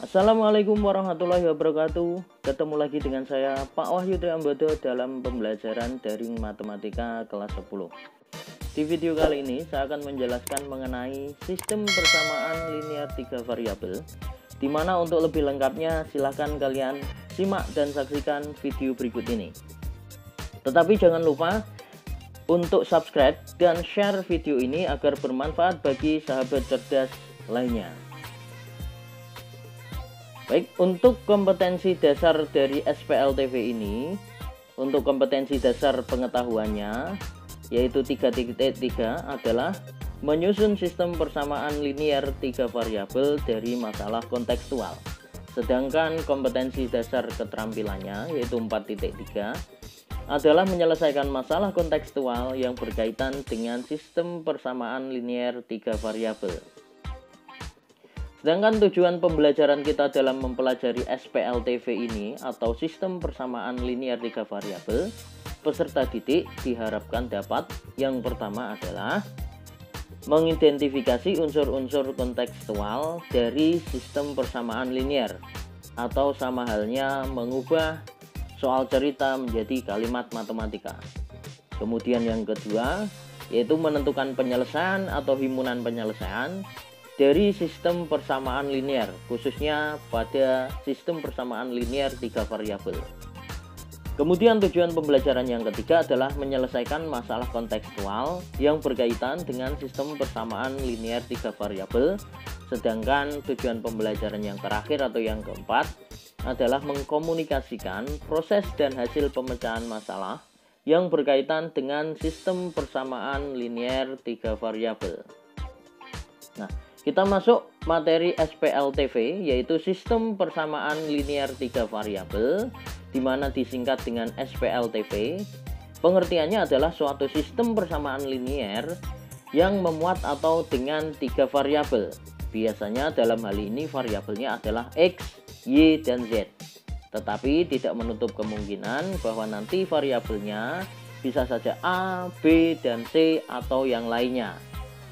Assalamualaikum warahmatullahi wabarakatuh. Ketemu lagi dengan saya Pak Wahyu Triambodo dalam pembelajaran daring matematika kelas 10. Di video kali ini saya akan menjelaskan mengenai sistem persamaan linear 3 variabel, di mana untuk lebih lengkapnya silahkan kalian simak dan saksikan video berikut ini. Tetapi jangan lupa untuk subscribe dan share video ini agar bermanfaat bagi sahabat cerdas lainnya. Baik, untuk kompetensi dasar dari SPLTV ini, untuk kompetensi dasar pengetahuannya, yaitu 3.3 adalah menyusun sistem persamaan linear 3 variabel dari masalah kontekstual. Sedangkan kompetensi dasar keterampilannya, yaitu 4.3, adalah menyelesaikan masalah kontekstual yang berkaitan dengan sistem persamaan linear 3 variabel. Sedangkan tujuan pembelajaran kita dalam mempelajari SPLTV ini atau sistem persamaan linear 3 variabel, peserta didik diharapkan dapat yang pertama adalah mengidentifikasi unsur-unsur kontekstual dari sistem persamaan linear, atau sama halnya mengubah soal cerita menjadi kalimat matematika. Kemudian yang kedua yaitu menentukan penyelesaian atau himpunan penyelesaian dari sistem persamaan linear, khususnya pada sistem persamaan linear 3 variabel. Kemudian tujuan pembelajaran yang ketiga adalah menyelesaikan masalah kontekstual yang berkaitan dengan sistem persamaan linear 3 variabel. Sedangkan tujuan pembelajaran yang terakhir atau yang keempat adalah mengkomunikasikan proses dan hasil pemecahan masalah yang berkaitan dengan sistem persamaan linear 3 variabel. Nah, kita masuk materi SPLTV, yaitu sistem persamaan linear 3 variabel, di mana disingkat dengan SPLTV. Pengertiannya adalah suatu sistem persamaan linear yang memuat atau dengan 3 variabel. Biasanya dalam hal ini variabelnya adalah X, Y, dan Z. Tetapi tidak menutup kemungkinan bahwa nanti variabelnya bisa saja A, B, dan C atau yang lainnya.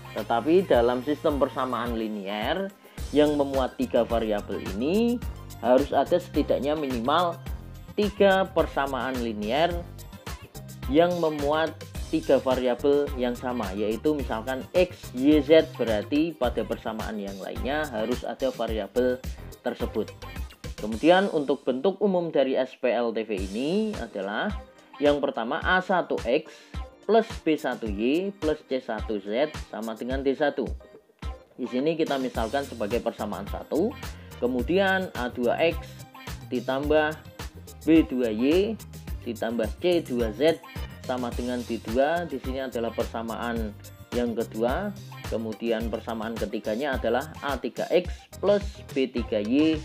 Tetapi dalam sistem persamaan linear yang memuat 3 variabel ini harus ada setidaknya minimal 3 persamaan linear yang memuat 3 variabel yang sama, yaitu misalkan X, Y, Z, berarti pada persamaan yang lainnya harus ada variabel tersebut. Kemudian untuk bentuk umum dari SPLTV ini adalah yang pertama A1X plus B1Y plus C1Z sama dengan D1. Di sini kita misalkan sebagai persamaan 1, kemudian A2X ditambah B2Y ditambah C2Z sama dengan D2. Di sini adalah persamaan yang kedua. Kemudian persamaan ketiganya adalah A3X plus B3Y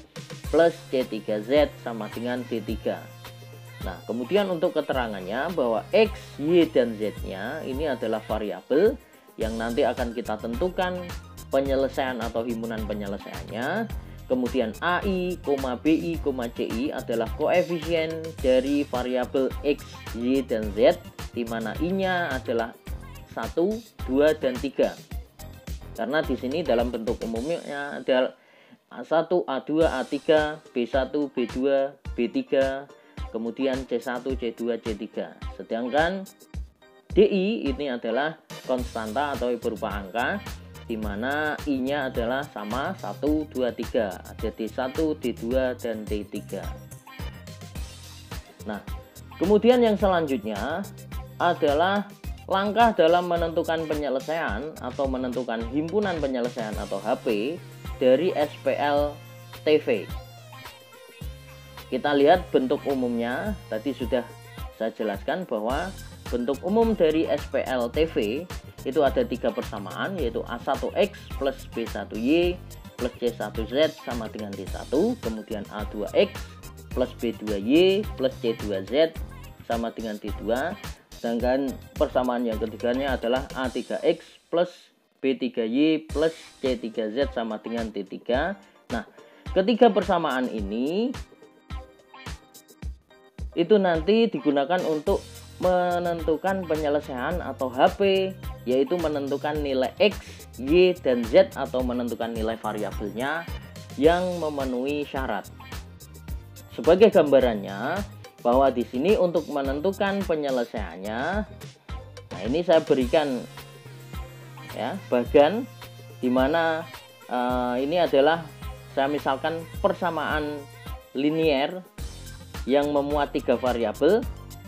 plus C3Z sama dengan D3. Nah, kemudian untuk keterangannya bahwa X, Y, dan Z-nya ini adalah variabel yang nanti akan kita tentukan penyelesaian atau himpunan penyelesaiannya. Kemudian AI, BI, CI adalah koefisien dari variabel X, Y, dan Z, di mana I-nya adalah 1, 2, dan 3. Karena di sini dalam bentuk umumnya adalah A1, A2, A3, B1, B2, B3, kemudian C1, C2, C3. Sedangkan DI ini adalah konstanta atau berupa angka, di mana I-nya adalah sama 1, 2, 3. Ada D1, D2, dan D3. Nah, kemudian yang selanjutnya adalah langkah dalam menentukan penyelesaian atau menentukan himpunan penyelesaian atau HP dari SPLTV. Kita lihat bentuk umumnya, tadi sudah saya jelaskan bahwa bentuk umum dari SPLTV itu ada 3 persamaan, yaitu A1X plus B1Y plus C1Z sama dengan D1, kemudian A2X plus B2Y plus C2Z sama dengan D2, sedangkan persamaan yang ketiganya adalah A3X plus B3Y plus C3Z sama dengan D3. Nah, ketiga persamaan ini itu nanti digunakan untuk menentukan penyelesaian atau HP, yaitu menentukan nilai X, Y, dan Z atau menentukan nilai variabelnya yang memenuhi syarat. Sebagai gambarannya, bahwa di sini untuk menentukan penyelesaiannya, nah ini saya berikan ya bagan di mana ini adalah saya misalkan persamaan linier yang memuat 3 variabel.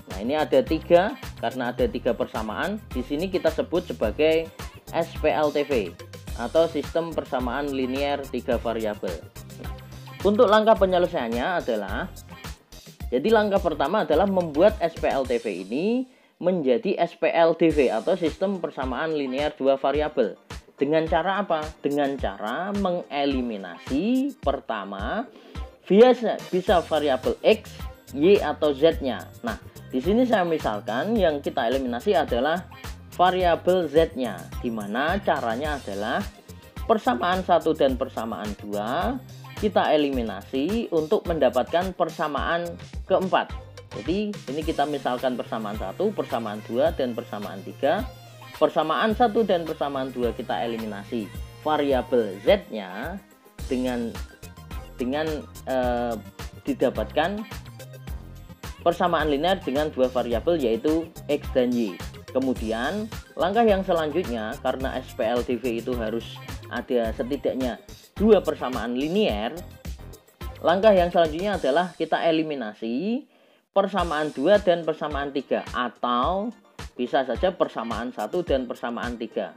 Nah, ini ada 3 karena ada 3 persamaan. Di sini kita sebut sebagai SPLTV atau sistem persamaan linier 3 variabel. Nah, untuk langkah penyelesaiannya adalah, jadi langkah pertama adalah membuat SPLTV ini menjadi SPLDV atau sistem persamaan linier 2 variabel. Dengan cara apa? Dengan cara mengeliminasi pertama bisa variabel X, Y atau Z-nya. Nah, di sini saya misalkan yang kita eliminasi adalah variabel Z-nya, di mana caranya adalah persamaan 1 dan persamaan 2 kita eliminasi untuk mendapatkan persamaan keempat. Jadi ini kita misalkan persamaan 1, persamaan 2 dan persamaan 3. Persamaan 1 dan persamaan 2 kita eliminasi variabel Z-nya dengan didapatkan persamaan linear dengan 2 variabel yaitu X dan Y. Kemudian langkah yang selanjutnya, karena SPLDV itu harus ada setidaknya 2 persamaan linear, langkah yang selanjutnya adalah kita eliminasi persamaan 2 dan persamaan 3 atau bisa saja persamaan 1 dan persamaan 3.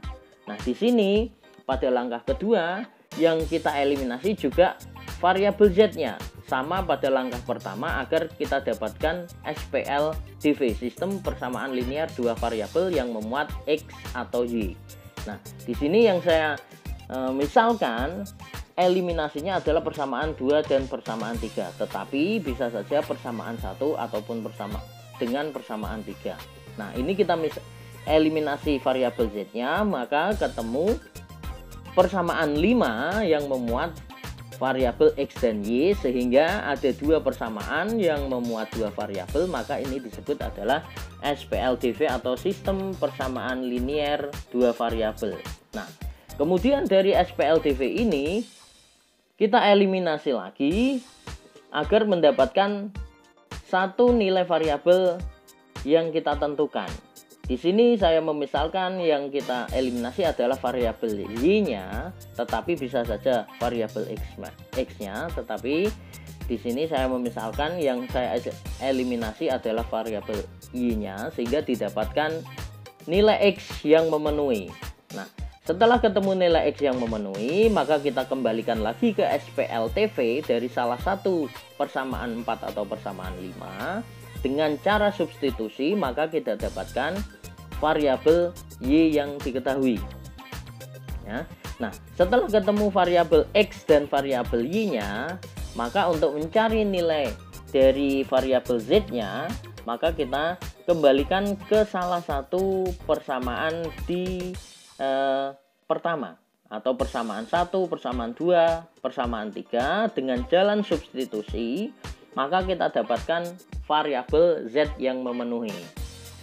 Nah, di sini pada langkah kedua yang kita eliminasi juga variabel Z-nya. Sama pada langkah pertama agar kita dapatkan SPLDV, sistem persamaan linear 2 variabel yang memuat X atau Y. Nah, di sini yang saya misalkan eliminasinya adalah persamaan 2 dan persamaan 3, tetapi bisa saja persamaan 1 ataupun dengan persamaan 3. Nah, ini kita eliminasi variabel Z-nya, maka ketemu persamaan 5 yang memuat variabel X dan Y, sehingga ada 2 persamaan yang memuat 2 variabel, maka ini disebut adalah SPLDV atau sistem persamaan linier 2 variabel. Nah, kemudian dari SPLDV ini kita eliminasi lagi agar mendapatkan satu nilai variabel yang kita tentukan. Di sini saya memisalkan yang kita eliminasi adalah variabel Y-nya, tetapi bisa saja variabel X-nya, tetapi di sini saya memisalkan yang saya eliminasi adalah variabel Y-nya sehingga didapatkan nilai X yang memenuhi. Nah, setelah ketemu nilai X yang memenuhi, maka kita kembalikan lagi ke SPLTV dari salah satu persamaan 4 atau persamaan 5 dengan cara substitusi, maka kita dapatkan variabel Y yang diketahui ya. Nah, setelah ketemu variabel X dan variabel Y-nya, maka untuk mencari nilai dari variabel Z-nya, maka kita kembalikan ke salah satu persamaan di pertama atau persamaan 1, persamaan 2, persamaan 3 dengan jalan substitusi, maka kita dapatkan variabel Z yang memenuhi.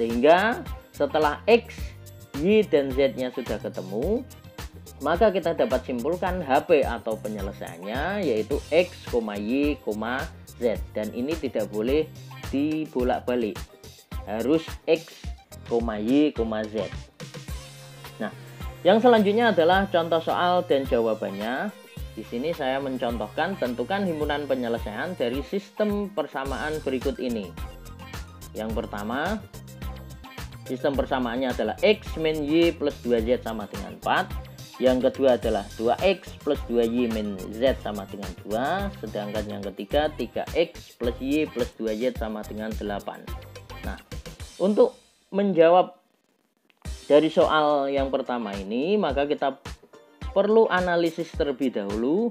Sehingga setelah X, Y, dan Z-nya sudah ketemu, maka kita dapat simpulkan HP atau penyelesaiannya yaitu X, Y, Z. Dan ini tidak boleh dibolak-balik, harus X, Y, Z. Nah, yang selanjutnya adalah contoh soal dan jawabannya. Di sini saya mencontohkan tentukan himpunan penyelesaian dari sistem persamaan berikut ini. Yang pertama, sistem persamaannya adalah X min Y plus 2Z sama dengan 4. Yang kedua adalah 2X plus 2Y min Z sama dengan 2. Sedangkan yang ketiga 3X plus Y plus 2Z sama dengan 8. Nah, untuk menjawab dari soal yang pertama ini, maka kita perlu analisis terlebih dahulu.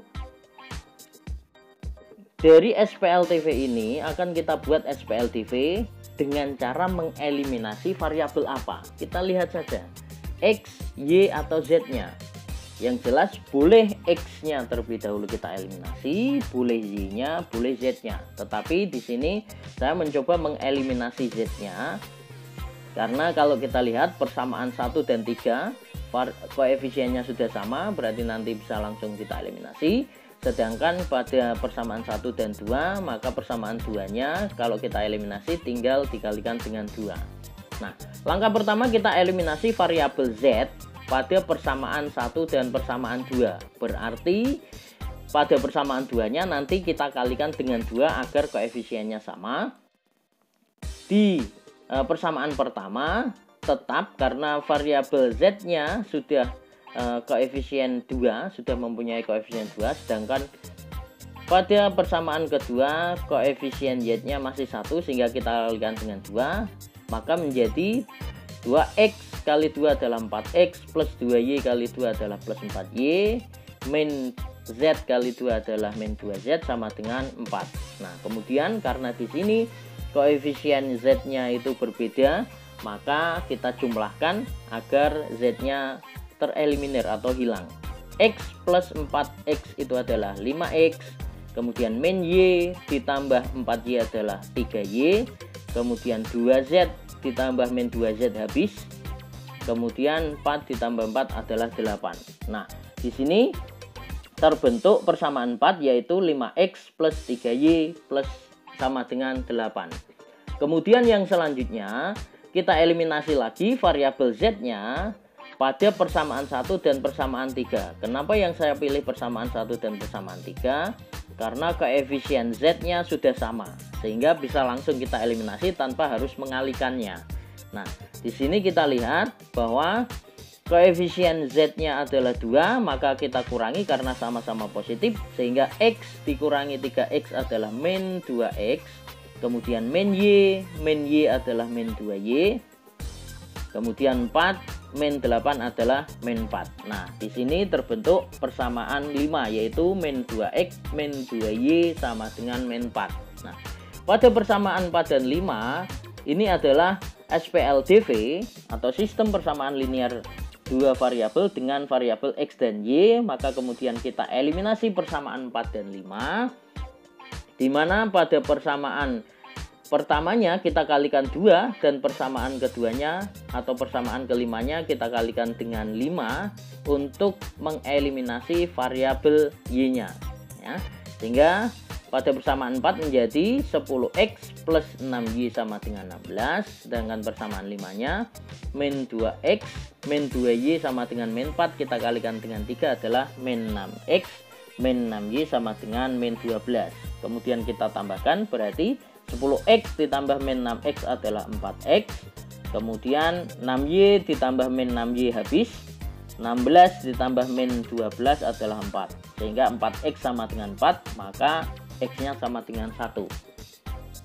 Dari SPLTV ini akan kita buat SPLTV dengan cara mengeliminasi variabel apa. Kita lihat saja X, Y, atau Z-nya. Yang jelas boleh X-nya terlebih dahulu kita eliminasi, boleh Y-nya, boleh Z-nya. Tetapi di sini saya mencoba mengeliminasi Z-nya, karena kalau kita lihat persamaan 1 dan 3 koefisiennya sudah sama, berarti nanti bisa langsung kita eliminasi. Sedangkan pada persamaan 1 dan 2, maka persamaan 2-nya kalau kita eliminasi tinggal dikalikan dengan 2. Nah, langkah pertama kita eliminasi variabel Z pada persamaan 1 dan persamaan 2. Berarti pada persamaan 2-nya nanti kita kalikan dengan 2 agar koefisiennya sama. Di persamaan pertama tetap karena variabel Z-nya sudah koefisien 2, sudah mempunyai koefisien 2, sedangkan pada persamaan kedua koefisien Y-nya masih 1 sehingga kita kalikan dengan 2, maka menjadi 2X kali 2 adalah 4X plus 2Y kali 2 adalah plus 4Y, min Z kali 2 adalah min 2Z sama dengan 4. Nah, kemudian karena di sini koefisien Z-nya itu berbeda, maka kita jumlahkan agar Z-nya tereliminir atau hilang. X plus 4X itu adalah 5X, kemudian min Y ditambah 4Y adalah 3Y, kemudian 2Z ditambah min 2Z habis, kemudian 4 ditambah 4 adalah 8. Nah, di sini terbentuk persamaan 4 yaitu 5X plus 3Y plus sama dengan 8. Kemudian yang selanjutnya kita eliminasi lagi variabel Z-nya pada persamaan 1 dan persamaan 3. Kenapa yang saya pilih persamaan 1 dan persamaan 3? Karena koefisien Z-nya sudah sama, sehingga bisa langsung kita eliminasi tanpa harus mengalikannya. Nah, di sini kita lihat bahwa koefisien Z-nya adalah 2, maka kita kurangi karena sama-sama positif, sehingga X dikurangi 3X adalah min 2X, kemudian min Y adalah min 2Y, kemudian 4 min 8 adalah min 4. Nah, di sini terbentuk persamaan 5 yaitu min 2X min 2Y sama dengan min 4. Nah, pada persamaan 4 dan 5 ini adalah SPLDV atau sistem persamaan linear dua variabel dengan variabel X dan Y, maka kemudian kita eliminasi persamaan 4 dan 5, di mana pada persamaan pertamanya kita kalikan 2 dan persamaan keduanya atau persamaan kelimanya kita kalikan dengan 5 untuk mengeliminasi variabel Y-nya ya. Sehingga pada persamaan 4 menjadi 10X plus 6Y sama dengan 16, sedangkan persamaan 5-nya min 2X min 2Y sama dengan min 4 kita kalikan dengan 3 adalah min 6X min 6Y sama dengan min 12. Kemudian kita tambahkan berarti 10X ditambah min 6X adalah 4X, kemudian 6Y ditambah min 6Y habis, 16 ditambah min 12 adalah 4, sehingga 4X sama dengan 4, maka X-nya sama dengan 1.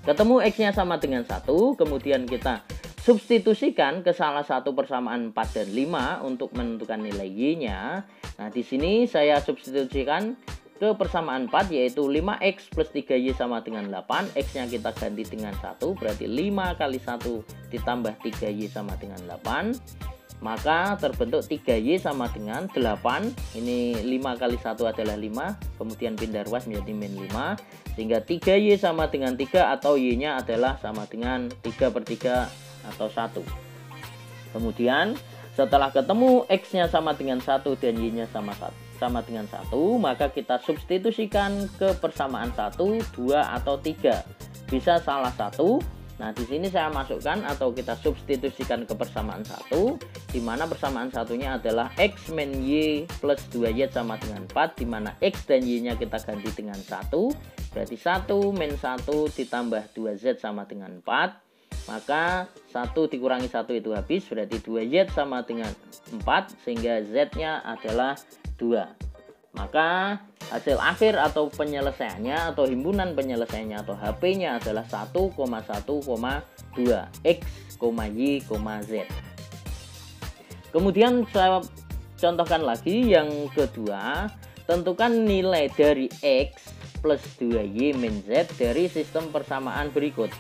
Ketemu X-nya sama dengan 1, kemudian kita substitusikan ke salah satu persamaan 4 dan 5 untuk menentukan nilai Y-nya. Nah, di sini saya substitusikan ke persamaan 4 yaitu 5X plus 3Y sama dengan 8. X-nya kita ganti dengan 1, berarti 5 kali 1 ditambah 3Y sama dengan 8. Maka terbentuk 3Y sama dengan 8. Ini 5 kali 1 adalah 5, kemudian pindah ruas menjadi min 5, sehingga 3Y sama dengan 3 atau Y-nya adalah sama dengan 3/3 atau 1. Kemudian setelah ketemu X-nya sama dengan 1 dan Y-nya sama dengan 1, maka kita substitusikan ke persamaan 1, 2, atau 3. Bisa salah satu. Nah, di sini saya masukkan atau kita substitusikan ke persamaan 1, di mana persamaan satunya adalah X min Y plus 2Y sama dengan 4, di mana X dan Y-nya kita ganti dengan 1, berarti 1 min 1 ditambah 2Z sama dengan 4, maka 1 dikurangi 1 itu habis, berarti 2Z sama dengan 4, sehingga Z-nya adalah 2. Maka hasil akhir atau penyelesaiannya atau himpunan penyelesaiannya atau HP-nya adalah 1,1,2 X, Y, Z. Kemudian saya contohkan lagi yang kedua, tentukan nilai dari X plus 2Y min Z dari sistem persamaan berikut.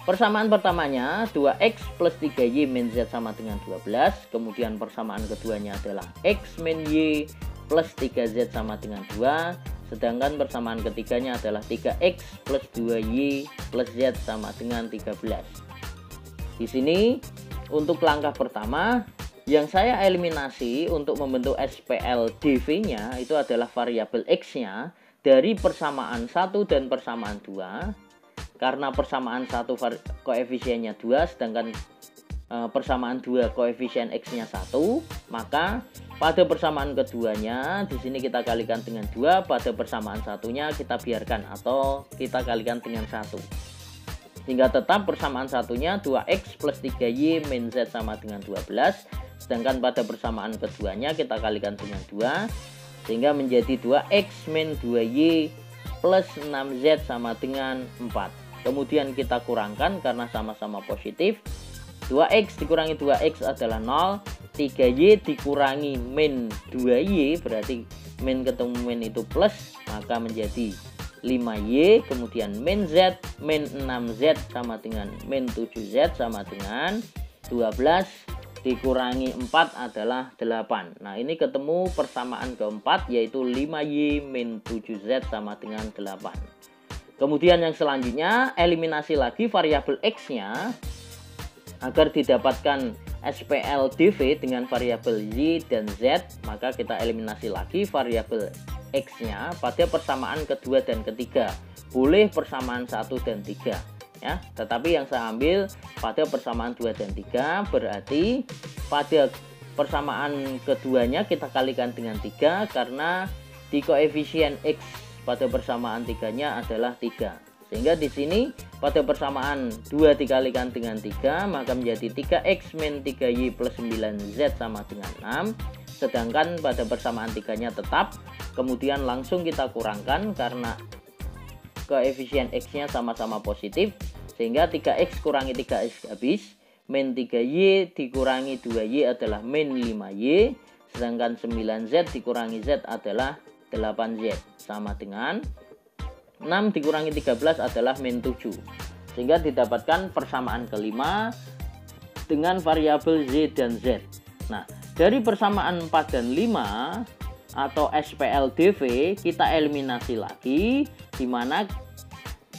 Persamaan pertamanya 2X plus 3Y min Z sama dengan 12. Kemudian persamaan keduanya adalah X min Y plus 3Z sama dengan 2. Sedangkan persamaan ketiganya adalah 3X plus 2Y plus Z sama dengan 13. Di sini untuk langkah pertama yang saya eliminasi untuk membentuk SPL DV-nya itu adalah variabel X-nya dari persamaan 1 dan persamaan 2. Karena persamaan 1 koefisiennya 2, sedangkan persamaan 2 koefisien X-nya 1, maka pada persamaan keduanya di sini kita kalikan dengan 2, pada persamaan satunya kita biarkan atau kita kalikan dengan 1. Sehingga tetap persamaan satunya 2X plus 3Y min Z sama dengan 12. Sedangkan pada persamaan keduanya kita kalikan dengan 2. Sehingga menjadi 2X min 2Y plus 6Z sama dengan 4. Kemudian kita kurangkan karena sama-sama positif. 2X dikurangi 2X adalah 0. 3Y dikurangi min 2Y berarti min ketemu min itu plus, maka menjadi 5Y. Kemudian min Z min 6Z sama dengan min 7Z sama dengan 12 dikurangi 4 adalah 8. Nah, ini ketemu persamaan keempat yaitu 5Y min 7Z sama dengan 8. Kemudian yang selanjutnya eliminasi lagi variabel X-nya agar didapatkan SPL DV dengan variabel Y dan Z, maka kita eliminasi lagi variabel X-nya pada persamaan kedua dan ketiga. Boleh persamaan 1 dan 3. Ya, tetapi yang saya ambil pada persamaan 2 dan 3, berarti pada persamaan keduanya kita kalikan dengan 3 karena di koefisien X pada persamaan 3-nya adalah 3. Sehingga di sini pada persamaan 2 dikalikan dengan 3 maka menjadi 3X min 3Y plus 9Z sama dengan 6. Sedangkan pada persamaan 3-nya tetap, kemudian langsung kita kurangkan karena koefisien X-nya sama-sama positif, sehingga 3X kurangi 3X habis, min 3Y dikurangi 2Y adalah min 5Y, sedangkan 9Z dikurangi Z adalah 8Z, sama dengan 6 dikurangi 13 adalah min 7, sehingga didapatkan persamaan kelima dengan variabel Z dan Z. Nah, dari persamaan 4 dan 5 atau SPL DV kita eliminasi lagi, di mana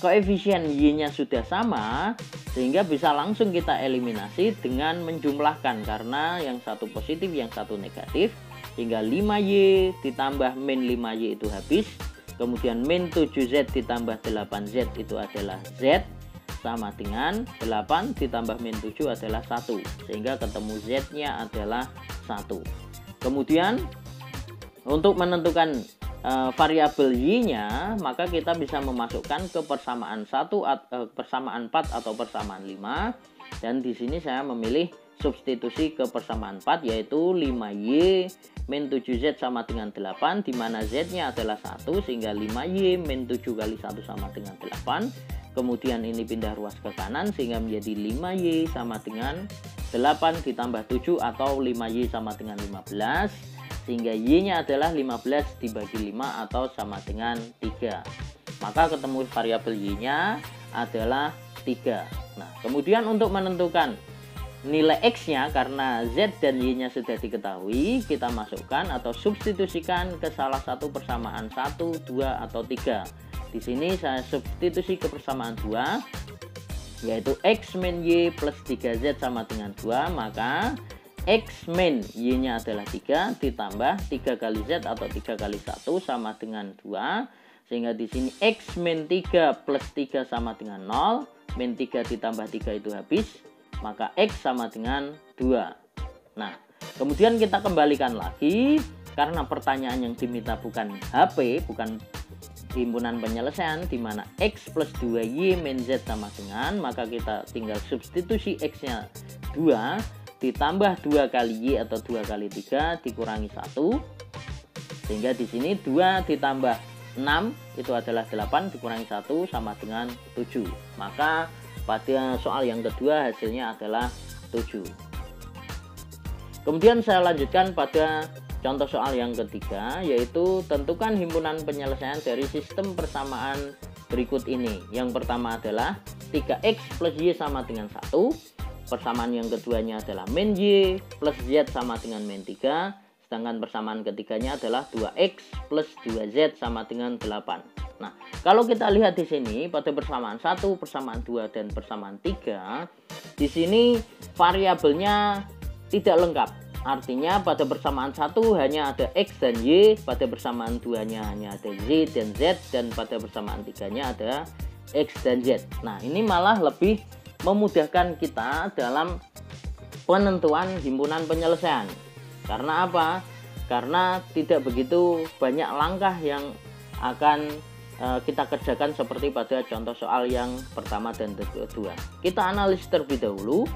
koefisien Y-nya sudah sama, sehingga bisa langsung kita eliminasi dengan menjumlahkan karena yang satu positif, yang satu negatif, hingga 5Y ditambah min 5Y itu habis, kemudian min 7Z ditambah 8Z itu adalah Z, sama dengan 8 ditambah min 7 adalah 1, sehingga ketemu Z-nya adalah 1. Kemudian untuk menentukan variabel Y-nya, maka kita bisa memasukkan ke persamaan 4 atau persamaan 5. Dan di sini saya memilih substitusi ke persamaan 4 yaitu 5Y min 7Z sama dengan 8, di mana Z-nya adalah 1, sehingga 5Y min 7 kali 1 sama dengan 8. Kemudian ini pindah ruas ke kanan sehingga menjadi 5Y sama dengan 8 ditambah 7 atau 5Y sama dengan 15. Sehingga Y-nya adalah 15 dibagi 5 atau sama dengan 3. Maka ketemu variabel Y-nya adalah 3. Nah, kemudian untuk menentukan nilai X-nya karena Z dan Y-nya sudah diketahui, kita masukkan atau substitusikan ke salah satu persamaan 1, 2, atau 3. Di sini saya substitusi ke persamaan 2, yaitu X min Y plus 3Z sama dengan 2, maka X min Y-nya adalah 3 ditambah 3 kali Z atau 3 kali 1 sama dengan 2. Sehingga di sini X min 3 plus 3 sama dengan 0. Min 3 ditambah 3 itu habis. Maka X sama dengan 2. Nah, kemudian kita kembalikan lagi. Karena pertanyaan yang diminta bukan HP, bukan himpunan penyelesaian, di mana X plus 2Y min Z sama dengan, maka kita tinggal substitusi X-nya 2 ditambah 2 kali Y atau 2 kali 3 dikurangi 1, sehingga di sini 2 ditambah 6 itu adalah 8 dikurangi 1 sama dengan 7. Maka pada soal yang kedua hasilnya adalah 7. Kemudian saya lanjutkan pada contoh soal yang ketiga, yaitu tentukan himpunan penyelesaian dari sistem persamaan berikut ini. Yang pertama adalah 3X plus Y sama dengan 1. Persamaan yang keduanya adalah min Y plus Z sama dengan min 3. Sedangkan persamaan ketiganya adalah 2X plus 2Z sama dengan 8. Nah, kalau kita lihat di sini pada persamaan 1, persamaan 2, dan persamaan 3, di sini variabelnya tidak lengkap Artinya pada persamaan 1 hanya ada X dan Y, pada persamaan 2-nya hanya ada Y dan Z, dan pada persamaan 3-nya ada X dan Z. Nah, ini malah lebih memudahkan kita dalam penentuan himpunan penyelesaian. Karena apa? Karena tidak begitu banyak langkah yang akan kita kerjakan seperti pada contoh soal yang pertama dan kedua. Kita analisis terlebih dahulu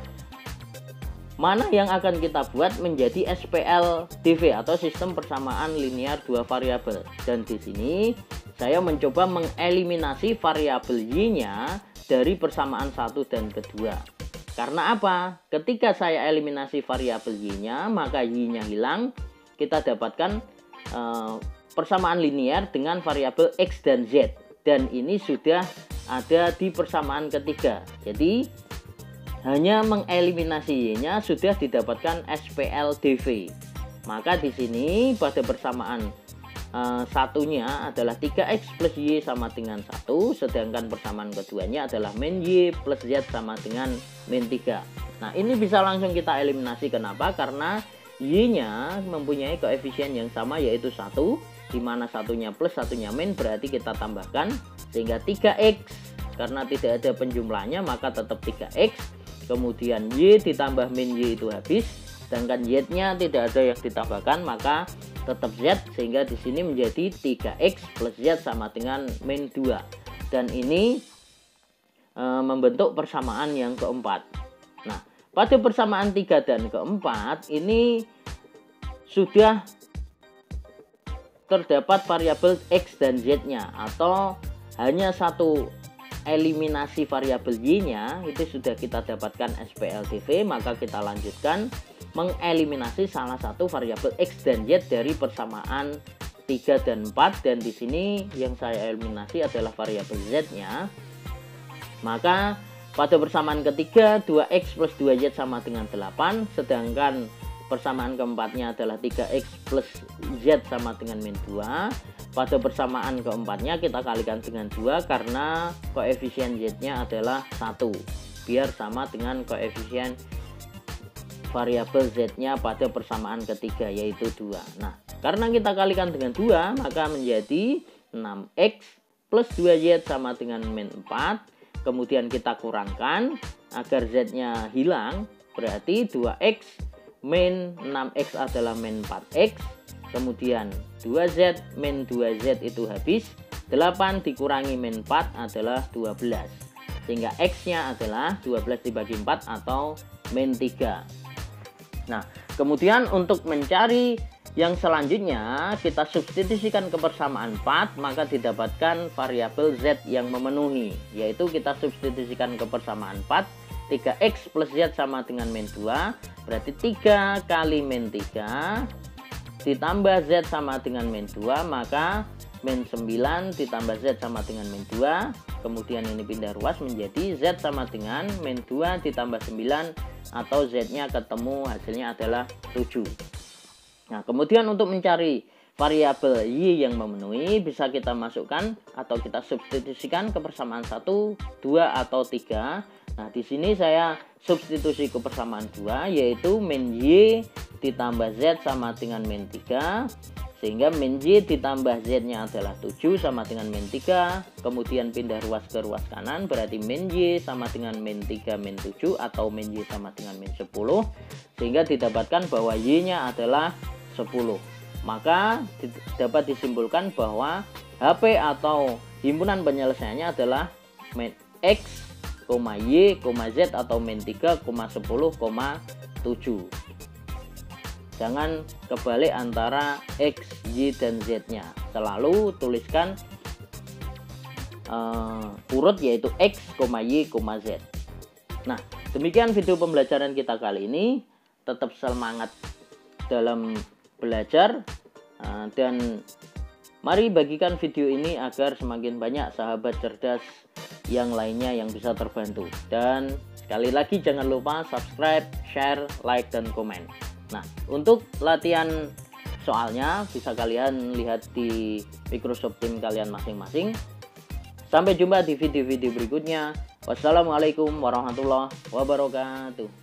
mana yang akan kita buat menjadi SPLDV atau sistem persamaan linear dua variabel. Dan di sini saya mencoba mengeliminasi variabel Y-nya dari persamaan 1 dan kedua. Karena apa? Ketika saya eliminasi variabel Y-nya, maka Y-nya hilang, kita dapatkan persamaan linear dengan variabel X dan Z, dan ini sudah ada di persamaan ketiga. Jadi hanya mengeliminasi Y-nya sudah didapatkan SPLDV. Maka di sini pada persamaan satunya adalah 3X plus Y sama dengan 1, sedangkan persamaan keduanya adalah min Y plus Z sama dengan min 3. Nah, ini bisa langsung kita eliminasi. Kenapa? Karena Y-nya mempunyai koefisien yang sama, yaitu 1, di mana satunya plus satunya min, berarti kita tambahkan sehingga 3X, karena tidak ada penjumlahnya maka tetap 3X, kemudian Y ditambah min Y itu habis, sedangkan Y-nya tidak ada yang ditambahkan maka tetap Z, sehingga di sini menjadi 3X plus Z sama dengan min 2, dan ini membentuk persamaan yang keempat. Nah, pada persamaan 3 dan keempat ini sudah terdapat variabel X dan Z-nya, atau hanya satu eliminasi variabel Y-nya itu sudah kita dapatkan SPLDV. Maka kita lanjutkan mengeliminasi salah satu variabel X dan Z dari persamaan 3 dan 4, dan di sini yang saya eliminasi adalah variabel Z-nya. Maka pada persamaan ketiga 2X plus 2Z sama dengan 8, sedangkan persamaan keempatnya adalah 3X plus Z sama dengan min 2. Pada persamaan keempatnya kita kalikan dengan 2 karena koefisien Z-nya adalah 1, biar sama dengan koefisien variabel Z-nya pada persamaan ketiga, yaitu 2. Nah, karena kita kalikan dengan 2 maka menjadi 6X plus 2Z sama dengan min 4. Kemudian kita kurangkan agar Z-nya hilang, berarti 2X min 6X adalah min 4X, kemudian 2Z min 2Z itu habis, 8 dikurangi min 4 adalah 12, sehingga X-nya adalah 12 dibagi 4 atau min 3. Nah, kemudian untuk mencari yang selanjutnya kita substitusikan ke persamaan 4, maka didapatkan variabel Z yang memenuhi, yaitu kita substitusikan ke persamaan 4, 3X plus Z sama dengan min 2, berarti 3 kali min 3 ditambah Z sama dengan min 2, maka min 9 ditambah Z sama dengan min 2, kemudian ini pindah ruas menjadi Z sama dengan min 2 ditambah 9, atau Z-nya ketemu, hasilnya adalah 7. Nah, kemudian untuk mencari variabel Y yang memenuhi bisa kita masukkan atau kita substitusikan ke persamaan 1, 2, atau 3. Nah, di sini saya substitusi ke persamaan 2, yaitu min Y ditambah Z sama dengan min 3, sehingga min Y ditambah Z-nya adalah 7 sama dengan min 3, kemudian pindah ruas ke ruas kanan, berarti min Y sama dengan min 3 min 7, atau min Y sama dengan min 10, sehingga didapatkan bahwa Y-nya adalah 10. Maka dapat disimpulkan bahwa HP atau himpunan penyelesaiannya adalah min X, Y, Z atau min 3, 10,7. Jangan kebalik antara X, Y, dan Z-nya. Selalu tuliskan urut, yaitu X, Y, Z. Nah, demikian video pembelajaran kita kali ini. Tetap semangat dalam belajar, dan mari bagikan video ini agar semakin banyak sahabat cerdas yang lainnya yang bisa terbantu. Dan sekali lagi jangan lupa subscribe, share, like, dan komen. Nah, untuk latihan soalnya bisa kalian lihat di Microsoft Teams kalian masing-masing. Sampai jumpa di video-video berikutnya. Wassalamualaikum warahmatullahi wabarakatuh.